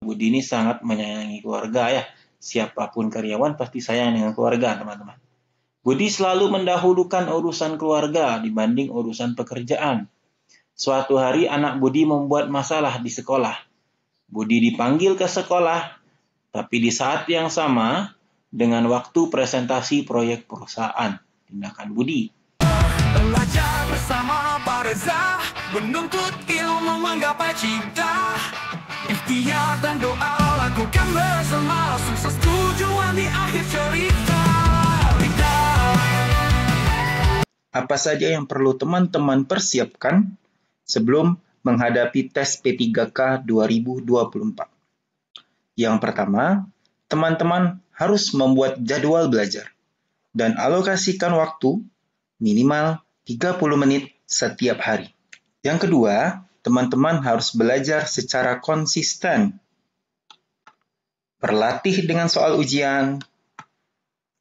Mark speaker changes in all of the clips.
Speaker 1: Budi ini sangat menyayangi keluarga ya. Siapapun karyawan pasti sayang dengan keluarga, teman-teman. Budi selalu mendahulukan urusan keluarga dibanding urusan pekerjaan. Suatu hari anak Budi membuat masalah di sekolah. Budi dipanggil ke sekolah, tapi di saat yang sama dengan waktu presentasi proyek perusahaan. Tindakan Budi.
Speaker 2: Belajar bersama Pak Reza, menuntut ilmu menggapai cita. Ikhtiar dan doa lakukan bersama, sukses tujuan di akhir cerita.
Speaker 3: Apa saja yang perlu teman-teman persiapkan sebelum menghadapi tes P3K 2024? Yang pertama, teman-teman harus membuat jadwal belajar dan alokasikan waktu minimal 30 menit setiap hari. Yang kedua, teman-teman harus belajar secara konsisten. Berlatih dengan soal ujian,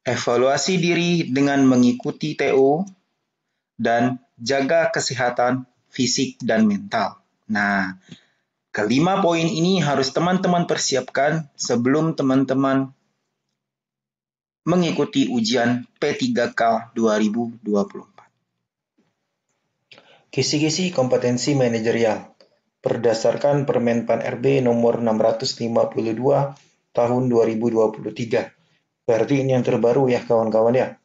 Speaker 3: evaluasi diri dengan mengikuti TO, dan jaga kesehatan fisik dan mental. Nah, kelima poin ini harus teman-teman persiapkan sebelum teman-teman mengikuti ujian P3K 2024.
Speaker 4: Kisi-kisi kompetensi manajerial berdasarkan Permenpan RB nomor 652 tahun 2023. Berarti ini yang terbaru ya kawan-kawan ya.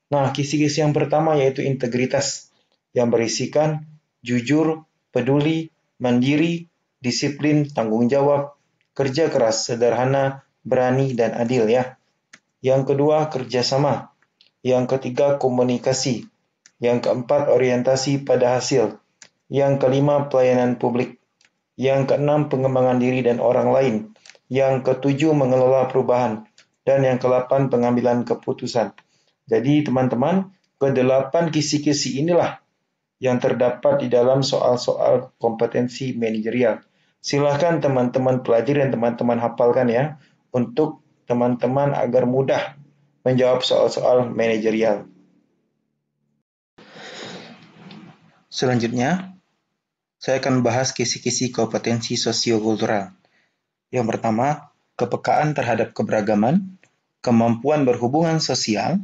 Speaker 4: Nah, kisi-kisi yang pertama yaitu integritas yang berisikan jujur, peduli, mandiri, disiplin, tanggung jawab, kerja keras, sederhana, berani, dan adil ya. Yang kedua, kerjasama. Yang ketiga, komunikasi. Yang keempat, orientasi pada hasil. Yang kelima, pelayanan publik. Yang keenam, pengembangan diri dan orang lain. Yang ketujuh, mengelola perubahan. Dan yang ke-8, pengambilan keputusan. Jadi teman-teman, ke-8 kisi-kisi inilah yang terdapat di dalam soal-soal kompetensi manajerial. Silahkan teman-teman pelajari dan teman-teman hafalkan ya, untuk teman-teman agar mudah menjawab soal-soal manajerial.
Speaker 3: Selanjutnya, saya akan bahas kisi-kisi kompetensi sosiokultural. Yang pertama, kepekaan terhadap keberagaman, kemampuan berhubungan sosial,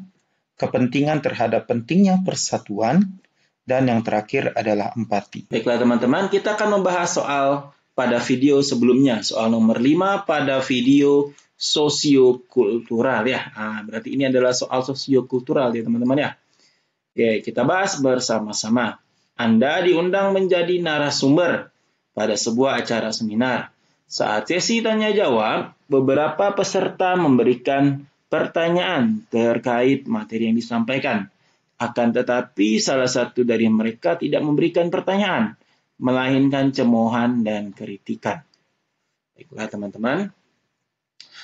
Speaker 3: kepentingan terhadap pentingnya persatuan, dan yang terakhir adalah empati.
Speaker 1: Baiklah teman-teman, kita akan membahas soal pada video sebelumnya, soal nomor 5 pada video sosiokultural ya. Nah, berarti ini adalah soal sosiokultural ya teman-teman ya. Oke, kita bahas bersama-sama. Anda diundang menjadi narasumber pada sebuah acara seminar. Saat sesi tanya jawab, beberapa peserta memberikan pertanyaan terkait materi yang disampaikan. Akan tetapi salah satu dari mereka tidak memberikan pertanyaan, melainkan cemoohan dan kritikan. Baiklah teman-teman.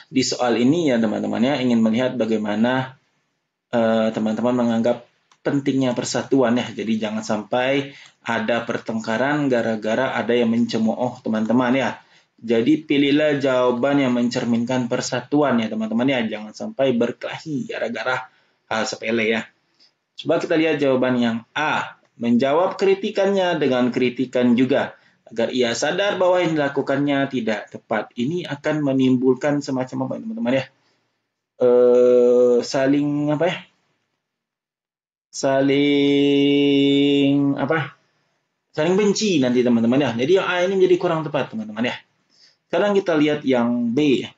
Speaker 1: Di soal ini ya teman-teman ya, ingin melihat bagaimana teman-teman menganggap pentingnya persatuan ya. Jadi jangan sampai ada pertengkaran gara-gara ada yang mencemooh teman-teman ya. Jadi pilihlah jawaban yang mencerminkan persatuan ya teman-teman ya. Jangan sampai berkelahi gara-gara hal sepele ya. Coba kita lihat jawaban yang A. Menjawab kritikannya dengan kritikan juga. Agar ia sadar bahwa yang dilakukannya tidak tepat. Ini akan menimbulkan semacam apa teman-teman ya. Saling benci nanti teman-teman ya. Jadi yang A ini menjadi kurang tepat teman-teman ya. Sekarang kita lihat yang B.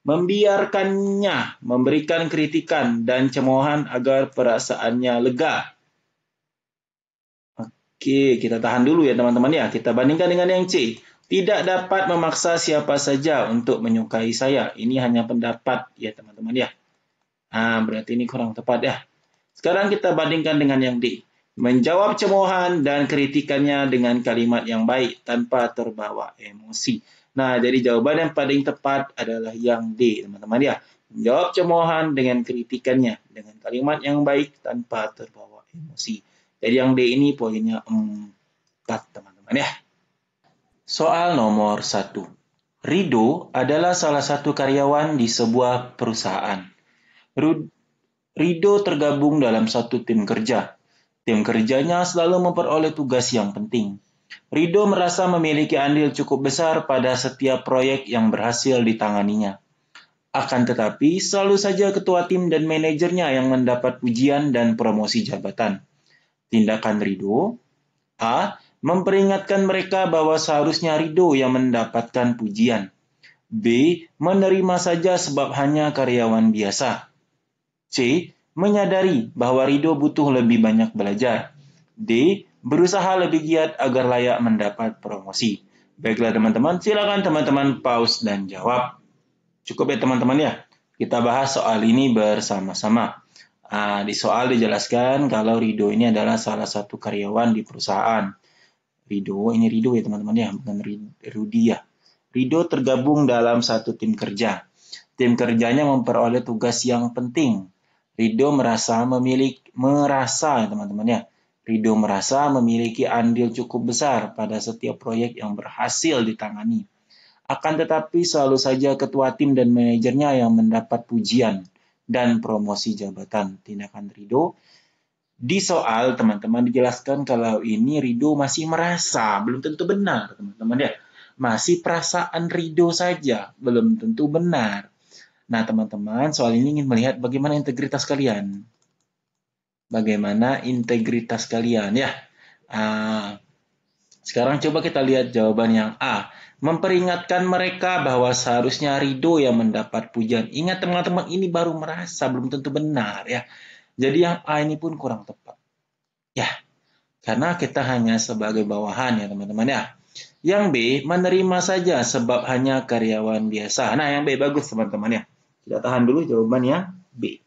Speaker 1: Membiarkannya memberikan kritikan dan cemoohan agar perasaannya lega. Oke, kita tahan dulu ya teman-teman ya. Kita bandingkan dengan yang C. Tidak dapat memaksa siapa saja untuk menyukai saya. Ini hanya pendapat ya teman-teman ya. Nah, berarti ini kurang tepat ya. Sekarang kita bandingkan dengan yang D. Menjawab cemoohan dan kritikannya dengan kalimat yang baik tanpa terbawa emosi. Nah, jadi jawaban yang paling tepat adalah yang D, teman-teman ya. Menjawab cemoohan dengan kritikannya dengan kalimat yang baik tanpa terbawa emosi. Jadi yang D ini poinnya 4, teman-teman ya. Soal nomor 1. Rido adalah salah satu karyawan di sebuah perusahaan. Rido tergabung dalam satu tim kerja. Tim kerjanya selalu memperoleh tugas yang penting. Rido merasa memiliki andil cukup besar pada setiap proyek yang berhasil ditanganinya. Akan tetapi, selalu saja ketua tim dan manajernya yang mendapat pujian dan promosi jabatan. Tindakan Rido: A. Memperingatkan mereka bahwa seharusnya Rido yang mendapatkan pujian. B. Menerima saja sebab hanya karyawan biasa. C. Menyadari bahwa Rido butuh lebih banyak belajar. D. Berusaha lebih giat agar layak mendapat promosi. Baiklah teman-teman, silakan teman-teman pause dan jawab. Cukup ya teman-teman ya. Kita bahas soal ini bersama-sama. Di soal dijelaskan kalau Rido ini adalah salah satu karyawan di perusahaan. Rido ya teman-teman ya, bukan Rudi ya. Rido tergabung dalam satu tim kerja. Tim kerjanya memperoleh tugas yang penting. Rido merasa teman-teman ya. Rido merasa memiliki andil cukup besar pada setiap proyek yang berhasil ditangani. Akan tetapi selalu saja ketua tim dan manajernya yang mendapat pujian dan promosi jabatan. Tindakan Rido di soal teman-teman dijelaskan kalau ini Rido masih merasa, belum tentu benar teman-teman ya. Masih perasaan Rido saja, belum tentu benar. Nah teman-teman, soal ini ingin melihat bagaimana integritas kalian. Bagaimana integritas kalian ya. Sekarang coba kita lihat jawaban yang A. Memperingatkan mereka bahwa seharusnya Rido yang mendapat pujian. Ingat teman-teman, ini baru merasa, belum tentu benar ya. Jadi yang A ini pun kurang tepat. Ya, karena kita hanya sebagai bawahan ya teman-teman ya. Yang B, menerima saja sebab hanya karyawan biasa. Nah yang B bagus teman-teman ya. Kita tahan dulu jawabannya B.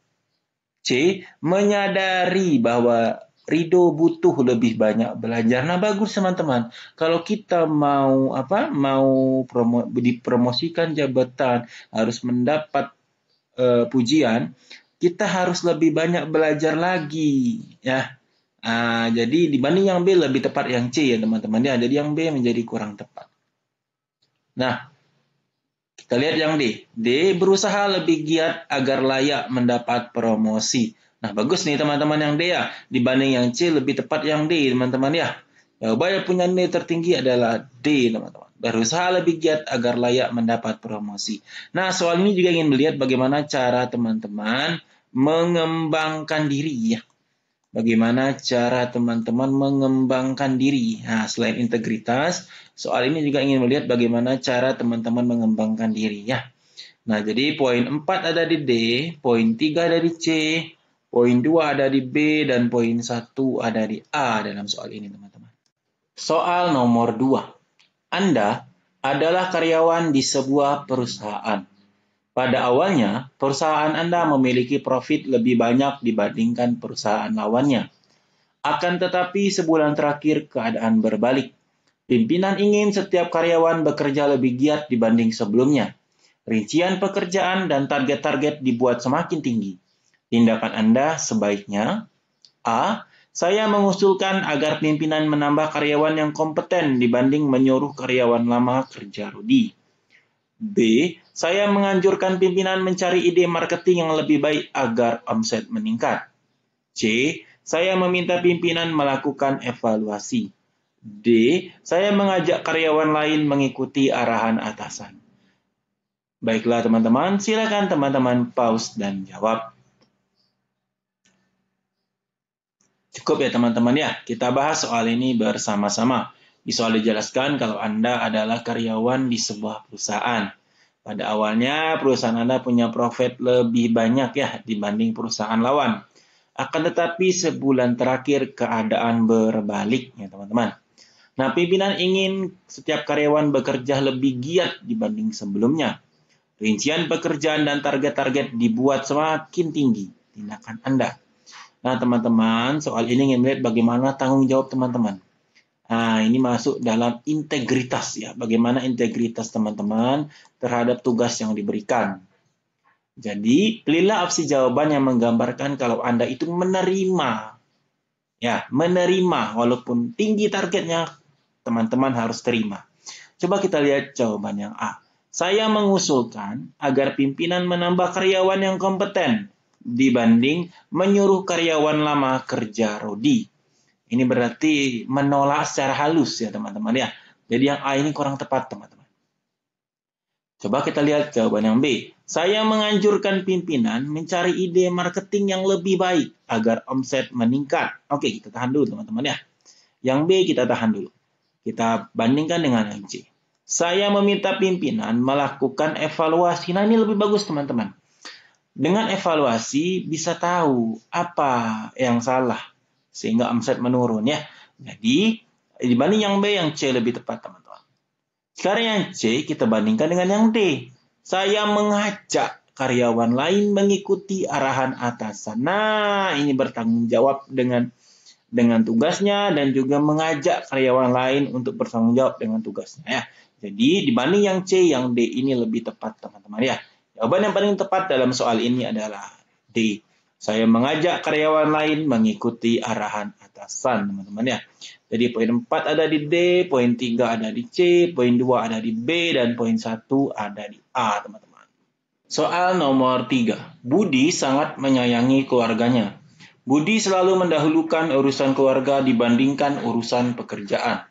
Speaker 1: C. Menyadari bahwa Rido butuh lebih banyak belajar. Nah bagus teman-teman. Kalau kita mau dipromosikan jabatan, harus mendapat pujian, kita harus lebih banyak belajar lagi ya. Jadi dibanding yang B lebih tepat yang C ya teman-teman ya. Jadi yang B menjadi kurang tepat. Nah kita lihat yang D. D berusaha lebih giat agar layak mendapat promosi. Nah, bagus nih teman-teman yang D ya. Dibanding yang C lebih tepat yang D teman-teman ya. Jawaban yang punya nilai tertinggi adalah D teman-teman. Berusaha lebih giat agar layak mendapat promosi. Nah, soal ini juga ingin melihat bagaimana cara teman-teman mengembangkan diri ya. Bagaimana cara teman-teman mengembangkan diri. Nah, selain integritas, soal ini juga ingin melihat bagaimana cara teman-teman mengembangkan diri ya. Nah, jadi poin 4 ada di D, poin 3 ada di C, poin 2 ada di B, dan poin 1 ada di A dalam soal ini teman-teman. Soal nomor 2. Anda adalah karyawan di sebuah perusahaan. Pada awalnya, perusahaan Anda memiliki profit lebih banyak dibandingkan perusahaan lawannya. Akan tetapi sebulan terakhir keadaan berbalik. Pimpinan ingin setiap karyawan bekerja lebih giat dibanding sebelumnya. Rincian pekerjaan dan target-target dibuat semakin tinggi. Tindakan Anda sebaiknya: A. Saya mengusulkan agar pimpinan menambah karyawan yang kompeten dibanding menyuruh karyawan lama kerja Rudi. B. Saya menganjurkan pimpinan mencari ide marketing yang lebih baik agar omset meningkat. C. Saya meminta pimpinan melakukan evaluasi. D. Saya mengajak karyawan lain mengikuti arahan atasan. Baiklah teman-teman, silakan teman-teman pause dan jawab. Cukup ya teman-teman ya, kita bahas soal ini bersama-sama. Di soal dijelaskan kalau Anda adalah karyawan di sebuah perusahaan. Pada awalnya perusahaan Anda punya profit lebih banyak ya dibanding perusahaan lawan. Akan tetapi sebulan terakhir keadaan berbalik ya teman-teman. Nah, pimpinan ingin setiap karyawan bekerja lebih giat dibanding sebelumnya. Rincian pekerjaan dan target-target dibuat semakin tinggi. Tindakan Anda. Nah, teman-teman, soal ini ingin melihat bagaimana tanggung jawab teman-teman. Nah, ini masuk dalam integritas ya. Bagaimana integritas teman-teman terhadap tugas yang diberikan. Jadi, pilihlah opsi jawaban yang menggambarkan kalau Anda itu menerima. Ya, menerima walaupun tinggi targetnya, teman-teman harus terima. Coba kita lihat jawaban yang A. Saya mengusulkan agar pimpinan menambah karyawan yang kompeten dibanding menyuruh karyawan lama kerja Rodi. Ini berarti menolak secara halus ya teman-teman ya. Jadi yang A ini kurang tepat teman-teman. Coba kita lihat jawaban yang B. Saya menganjurkan pimpinan mencari ide marketing yang lebih baik agar omset meningkat. Oke, kita tahan dulu teman-teman ya. Yang B kita tahan dulu. Kita bandingkan dengan yang C. Saya meminta pimpinan melakukan evaluasi. Nah, ini lebih bagus teman-teman. Dengan evaluasi bisa tahu apa yang salah sehingga omset menurun ya. Jadi dibanding yang B, yang C lebih tepat teman-teman. Sekarang yang C kita bandingkan dengan yang D. Saya mengajak karyawan lain mengikuti arahan atasan. Nah, ini bertanggung jawab dengan tugasnya dan juga mengajak karyawan lain untuk bertanggung jawab dengan tugasnya ya. Jadi dibanding yang C, yang D ini lebih tepat teman-teman ya. Jawaban yang paling tepat dalam soal ini adalah D. Saya mengajak karyawan lain mengikuti arahan atasan teman-teman ya. Jadi poin 4 ada di D, poin 3 ada di C, poin 2 ada di B, dan poin 1 ada di A teman-teman. Soal nomor 3. Budi sangat menyayangi keluarganya. Budi selalu mendahulukan urusan keluarga dibandingkan urusan pekerjaan.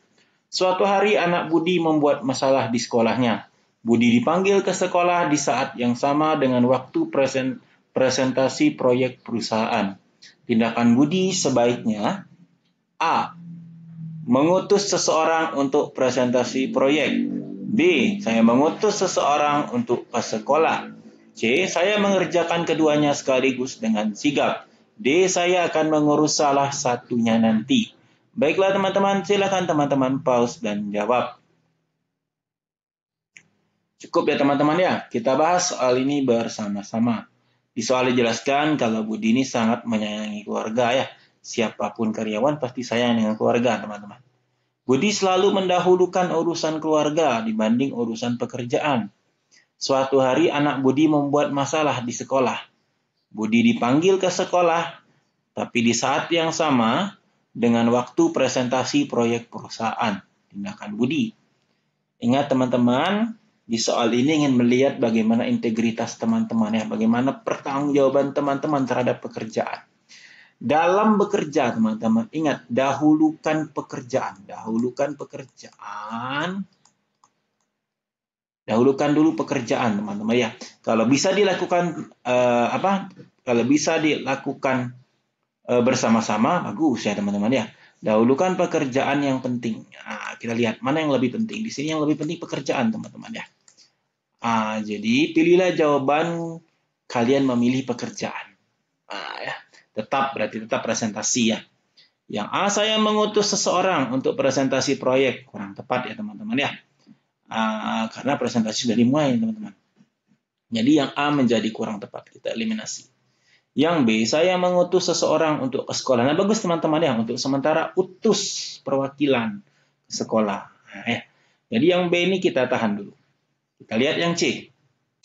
Speaker 1: Suatu hari anak Budi membuat masalah di sekolahnya. Budi dipanggil ke sekolah di saat yang sama dengan waktu presentasi proyek perusahaan. Tindakan Budi sebaiknya A. Mengutus seseorang untuk presentasi proyek. B. Saya mengutus seseorang untuk ke sekolah. C. Saya mengerjakan keduanya sekaligus dengan sigap. D. Saya akan mengurus salah satunya nanti. Baiklah teman-teman, silakan teman-teman pause dan jawab. Cukup ya teman-teman ya, kita bahas soal ini bersama-sama. Di soal dijelaskan kalau Budi ini sangat menyayangi keluarga ya. Siapapun karyawan pasti sayang dengan keluarga teman-teman. Budi selalu mendahulukan urusan keluarga dibanding urusan pekerjaan. Suatu hari anak Budi membuat masalah di sekolah. Budi dipanggil ke sekolah, tapi di saat yang sama dengan waktu presentasi proyek perusahaan. Tindakan Budi. Ingat teman-teman, di soal ini ingin melihat bagaimana integritas teman-teman ya, bagaimana pertanggungjawaban teman-teman terhadap pekerjaan. Dalam bekerja teman-teman, ingat dahulukan pekerjaan. Dahulukan pekerjaan. Dahulukan dulu pekerjaan teman-teman ya. Kalau bisa dilakukan Kalau bisa dilakukan bersama-sama bagus ya teman-teman ya. Dahulukan pekerjaan yang penting. Nah, kita lihat mana yang lebih penting. Di sini yang lebih penting pekerjaan teman-teman ya. Jadi pilihlah jawaban kalian memilih pekerjaan. Ya. Berarti tetap presentasi ya. Yang A, saya mengutus seseorang untuk presentasi proyek. Kurang tepat ya teman-teman ya. Karena presentasi sudah dimulai teman-teman. Jadi yang A menjadi kurang tepat. Kita eliminasi. Yang B, saya mengutus seseorang untuk ke sekolah. Nah, bagus teman-teman ya. Untuk sementara utus perwakilan ke sekolah. Ya. Jadi yang B ini kita tahan dulu. Kita lihat yang C.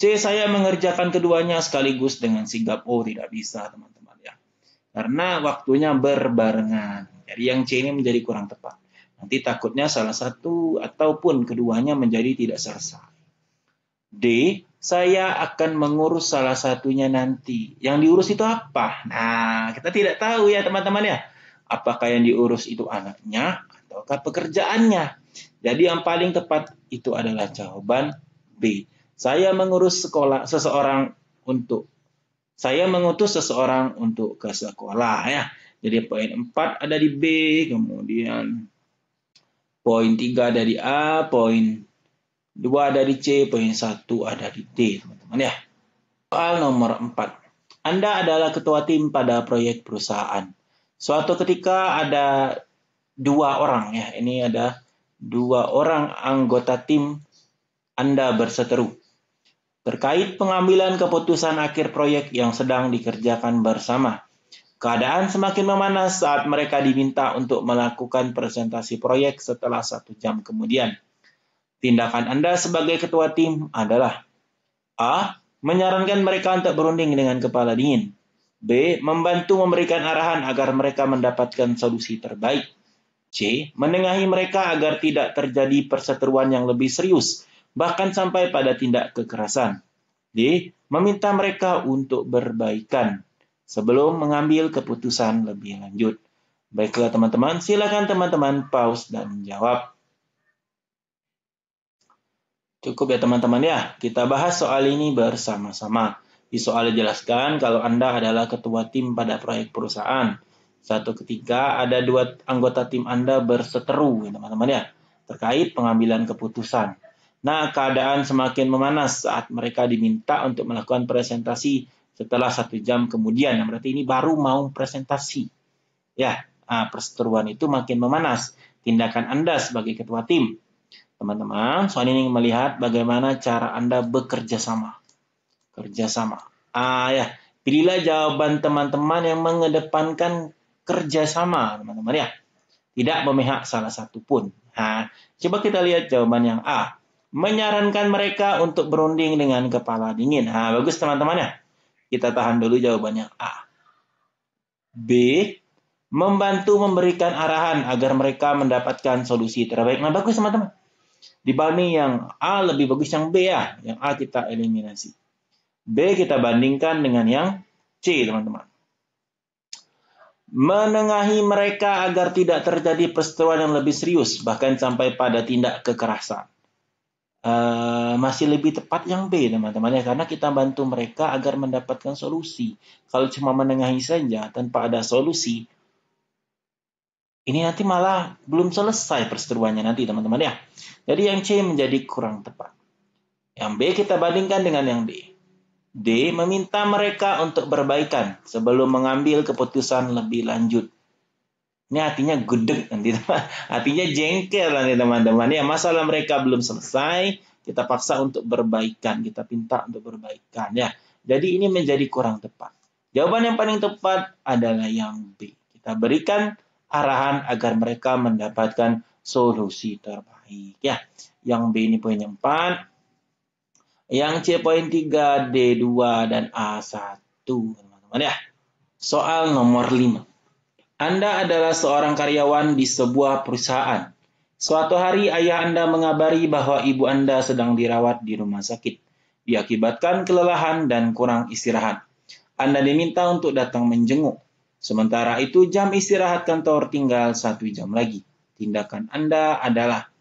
Speaker 1: C, saya mengerjakan keduanya sekaligus dengan sigap. Oh, tidak bisa teman-teman ya. Karena waktunya berbarengan. Jadi yang C ini menjadi kurang tepat. Nanti takutnya salah satu ataupun keduanya menjadi tidak selesai. D, saya akan mengurus salah satunya nanti. Yang diurus itu apa? Nah, kita tidak tahu ya teman-teman ya. Apakah yang diurus itu anaknya ataukah pekerjaannya? Jadi yang paling tepat itu adalah jawaban B. Saya mengutus seseorang untuk ke sekolah ya. Jadi poin 4 ada di B, kemudian poin 3 ada di A, poin 2 ada di C, poin 1 ada di D, teman-teman ya. Soal nomor 4. Anda adalah ketua tim pada proyek perusahaan. Suatu ketika ada 2 orang ya. Ini ada 2 orang anggota tim Anda berseteru terkait pengambilan keputusan akhir proyek yang sedang dikerjakan bersama. Keadaan semakin memanas saat mereka diminta untuk melakukan presentasi proyek setelah 1 jam kemudian. Tindakan Anda sebagai ketua tim adalah A. Menyarankan mereka untuk berunding dengan kepala dingin. B. Membantu memberikan arahan agar mereka mendapatkan solusi terbaik. C. Menengahi mereka agar tidak terjadi perseteruan yang lebih serius, bahkan sampai pada tindak kekerasan. D. Meminta mereka untuk berbaikan sebelum mengambil keputusan lebih lanjut. Baiklah teman-teman, silakan teman-teman pause dan jawab. Cukup ya teman-teman ya, kita bahas soal ini bersama-sama. Di soal dijelaskan kalau Anda adalah ketua tim pada proyek perusahaan. Suatu ketika ada 2 anggota tim Anda berseteru, teman-teman ya, terkait pengambilan keputusan. Nah, keadaan semakin memanas saat mereka diminta untuk melakukan presentasi setelah 1 jam kemudian. Nah, berarti ini baru mau presentasi. Ya, perseteruan itu makin memanas. Tindakan Anda sebagai ketua tim. Teman-teman, soal ini melihat bagaimana cara Anda bekerja sama. Kerjasama. Ya, pilihlah jawaban teman-teman yang mengedepankan kerjasama, teman-teman ya. Tidak memihak salah satu pun. Coba kita lihat jawaban yang A. Menyarankan mereka untuk berunding dengan kepala dingin. Bagus teman-teman ya. Kita tahan dulu jawaban yang A. B. Membantu memberikan arahan agar mereka mendapatkan solusi terbaik. Nah, bagus teman-teman. Dibanding yang A lebih bagus yang B ya. Yang A kita eliminasi. B kita bandingkan dengan yang C, teman-teman. Menengahi mereka agar tidak terjadi perseteruan yang lebih serius, bahkan sampai pada tindak kekerasan. Masih lebih tepat yang B, teman-teman ya, karena kita bantu mereka agar mendapatkan solusi. Kalau cuma menengahi saja tanpa ada solusi, ini nanti malah belum selesai perseteruannya nanti, teman-teman ya. Jadi yang C menjadi kurang tepat. Yang B kita bandingkan dengan yang D. D meminta mereka untuk berbaikan sebelum mengambil keputusan lebih lanjut. Ini artinya gudeg nanti, artinya jengkel nanti teman-teman. Ya, masalah mereka belum selesai, kita paksa untuk berbaikan, kita minta untuk berbaikan ya. Jadi ini menjadi kurang tepat. Jawaban yang paling tepat adalah yang B. Kita berikan arahan agar mereka mendapatkan solusi terbaik ya. Yang B ini poin yang 4. Yang C poin 3, D2 dan A1 teman-teman ya. Soal nomor 5. Anda adalah seorang karyawan di sebuah perusahaan. Suatu hari ayah Anda mengabari bahwa ibu Anda sedang dirawat di rumah sakit diakibatkan kelelahan dan kurang istirahat. Anda diminta untuk datang menjenguk. Sementara itu jam istirahat kantor tinggal 1 jam lagi. Tindakan Anda adalah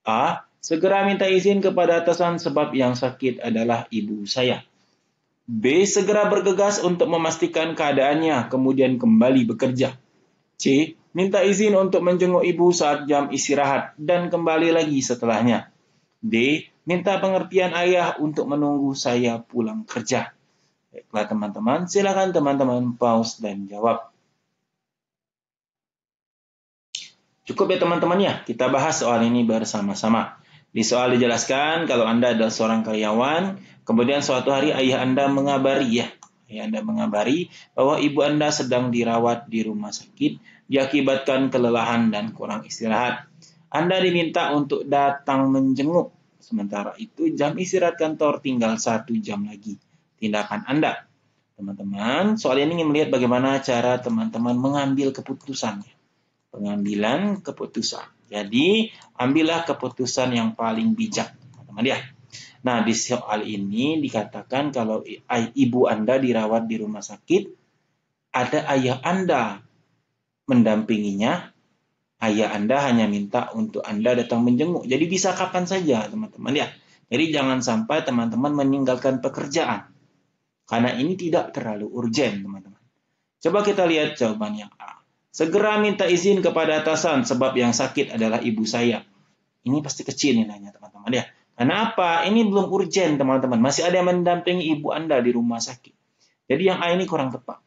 Speaker 1: A. Segera minta izin kepada atasan sebab yang sakit adalah ibu saya. B. Segera bergegas untuk memastikan keadaannya, kemudian kembali bekerja. C. Minta izin untuk menjenguk ibu saat jam istirahat dan kembali lagi setelahnya. D. Minta pengertian ayah untuk menunggu saya pulang kerja. Baiklah teman-teman, silakan teman-teman pause dan jawab. Cukup ya teman-teman ya, kita bahas soal ini bersama-sama. Di soal dijelaskan kalau Anda adalah seorang karyawan, kemudian suatu hari ayah Anda mengabari bahwa ibu Anda sedang dirawat di rumah sakit diakibatkan kelelahan dan kurang istirahat. Anda diminta untuk datang menjenguk. Sementara itu jam istirahat kantor tinggal 1 jam lagi. Tindakan Anda. Teman-teman, soal ini ingin melihat bagaimana cara teman-teman mengambil keputusannya. Pengambilan keputusan. Jadi, ambillah keputusan yang paling bijak, teman-teman ya. Nah, di soal ini dikatakan kalau ibu Anda dirawat di rumah sakit, ada ayah Anda mendampinginya, ayah Anda hanya minta untuk Anda datang menjenguk. Jadi bisa kapan saja, teman-teman ya. Jadi jangan sampai teman-teman meninggalkan pekerjaan. Karena ini tidak terlalu urgen, teman-teman. Coba kita lihat jawaban yang A. Segera minta izin kepada atasan sebab yang sakit adalah ibu saya. Ini pasti kecil nilainya, teman-teman ya. Kenapa? Ini belum urgen, teman-teman. Masih ada yang mendampingi ibu Anda di rumah sakit. Jadi yang A ini kurang tepat.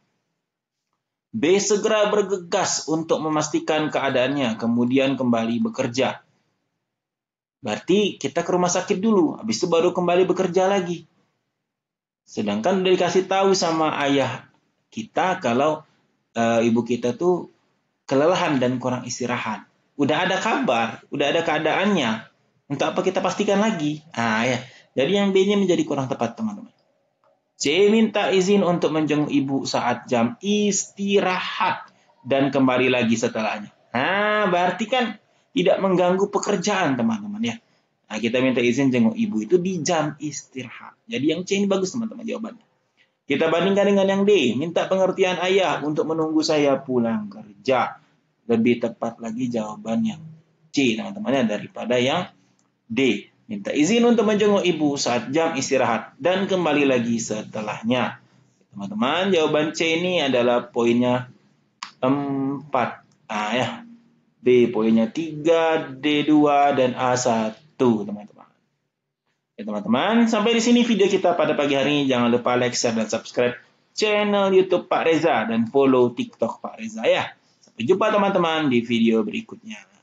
Speaker 1: B. Segera bergegas untuk memastikan keadaannya, kemudian kembali bekerja. Berarti kita ke rumah sakit dulu, habis itu baru kembali bekerja lagi. Sedangkan udah dikasih tahu sama ayah kita kalau ibu kita tuh kelelahan dan kurang istirahat. Udah ada kabar, udah ada keadaannya. Untuk apa kita pastikan lagi? Ya. Jadi yang B-nya menjadi kurang tepat, teman-teman. C. Minta izin untuk menjenguk ibu saat jam istirahat dan kembali lagi setelahnya. Berarti kan tidak mengganggu pekerjaan, teman-teman ya. Nah, kita minta izin jenguk ibu itu di jam istirahat. Jadi yang C ini bagus, teman-teman, jawabannya. Kita bandingkan dengan yang D. Minta pengertian ayah untuk menunggu saya pulang kerja. Lebih tepat lagi jawaban yang C, teman-teman, daripada yang D. Minta izin untuk menjenguk ibu saat jam istirahat dan kembali lagi setelahnya. Teman-teman, jawaban C ini adalah poinnya 4. Ya. B poinnya 3, D 2, dan A 1, teman-teman. Ya, teman-teman, sampai di sini video kita pada pagi hari ini. Jangan lupa like, share, dan subscribe channel YouTube Pak Reza dan follow TikTok Pak Reza ya. Sampai jumpa teman-teman di video berikutnya.